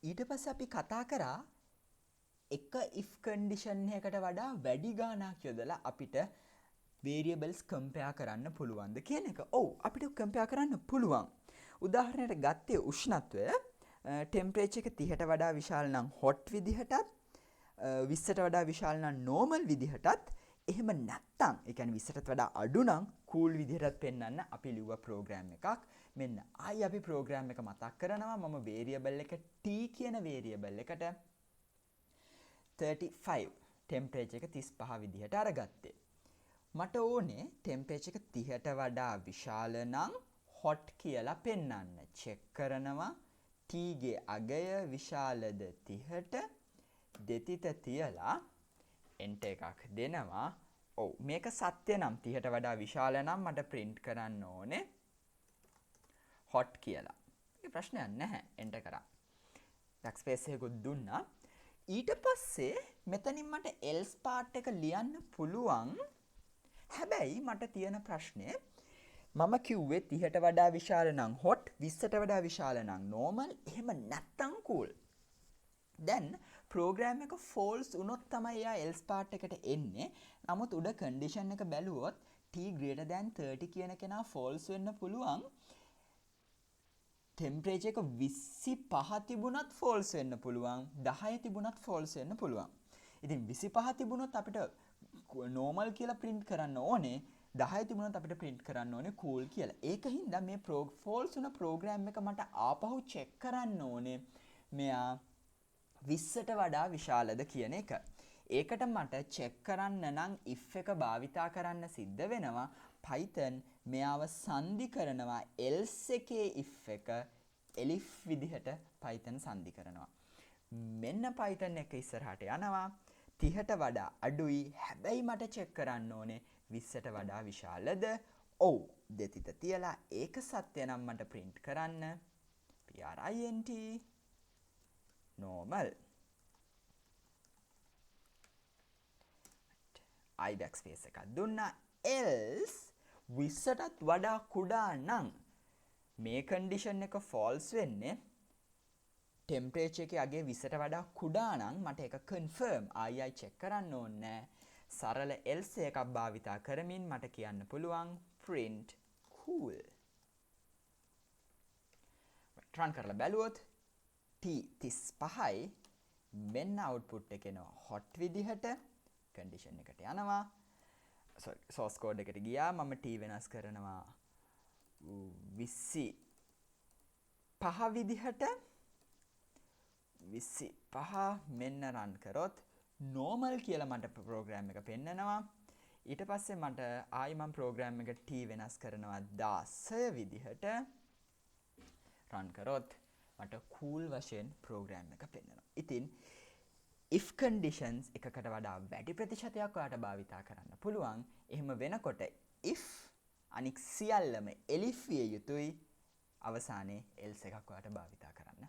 ඊට පස්සේ අපි කතා කරා එක if condition එකකට වඩා වැඩි ගාණක් යොදලා අපිට variables compare කරන්න පුළුවන්ද කියන එක. ඔව් අපිට compare කරන්න පුළුවන්. උදාහරණයක් ගත්තේ උෂ්ණත්වය temperature එක 30ට වඩා විශාල නම් hot විදිහටත් 20ට වඩා විශාල නම් normal විදිහටත් එහෙම නැත්තම් ඒ කියන්නේ 20ට වඩා අඩු නම් cool විදිහටත් පෙන්වන්න අපි ලිව්ව program එකක්. මෙන්න ආයි අපි program එක මතක් කරනවා. මම variable එක t කියන variable එකට 35 temperature එක 35 විදිහට අරගත්තේ. මට ඕනේ temperature එක 30ට වඩා විශාල නම් hot කියලා පෙන්වන්න. check කරනවා t ගේ අගය විශාලද 30ට දෙතිත තියලා enter එකක් දෙනවා. ඔව් මේක සත්‍ය නම් 30ට වඩා විශාල නම් මට print කරන්න ඕනේ hot කියලා. ඒක ප්‍රශ්නයක් නැහැ. enter කරා. backspace එකකුත් දුන්නා. ඊට පස්සේ මෙතනින් මට else part එක ලියන්න පුළුවන්. හැබැයි මට තියෙන ප්‍රශ්නේ මම කිව්වේ 30ට වඩා විශාල නම් hot 20ට වඩා විශාල නම් normal එහෙම නැත්තම් cool. දැන් program එක false වුණොත් තමයි යා else part එකට එන්නේ. නමුත් උඩ condition එක බැලුවොත් t greater than 30 කියන කෙනා false වෙන්න පුළුවන්. temperature එක 25 තිබුණත් false වෙන්න පුළුවන්. 10 තිබුණත් false වෙන්න පුළුවන්. ඉතින් 25 තිබුණොත් අපිට normal කියලා print කරන්න ඕනේ. 10 තිබුණොත් අපිට print කරන්න ඕනේ cool කියලා. ඒකින්ද මේ false වුණ program එක මට ආපහු check කරන්න ඕනේ. මෙයා 20ට වඩා විශාලද කියන එක. ඒකට මට check කරන්න නම් if එක භාවිතා කරන්න සිද්ධ වෙනවා. Python මෙයාව සංදි කරනවා else එකේ if එක elif විදිහට Python සංදි කරනවා. මෙන්න Python එක ඉස්සරහට යනවා. 30ට වඩා අඩුයි. හැබැයි මට check කරන්න ඕනේ 20ට වඩා විශාලද? ඔව් දෙතිත තියලා ඒක සත්‍ය නම් මට print කරන්න print normal. I backspace එකක් දුන්නා. else 20ටත් වඩා කුඩා නම් මේ condition එක false වෙන්නේ temperature එකේ අගේ 20ට වඩා කුඩා නම් මට ඒක confirm ආයි check කරන්න ඕනේ. සරල else එකක් භාවිතා කරමින් මට කියන්න පුළුවන් print cool. run කරලා බැලුවොත් t 35යි මෙන්න output එක එනවා hot විදිහට. condition එකට යනවා. source code එකට ගියා. මම t වෙනස් කරනවා 25 විදිහට. 25 මෙන්න run කරොත් normal කියලා මට program එක පෙන්නනවා. ඊට පස්සේ මට ආයි මම program එක t වෙනස් කරනවා 16 විදිහට. run කරොත් මට cool වශයෙන් program එක පෙන්නනවා. ඉතින් if conditions එකකට වඩා වැඩි ප්‍රතිශතයක් ඔයාලට භාවිතා කරන්න පුළුවන්. එහෙම වෙනකොට if අනික් සියල්ලම elif විය යුතුයි. අවසානයේ else එකක් ඔයාලට භාවිතා කරන්න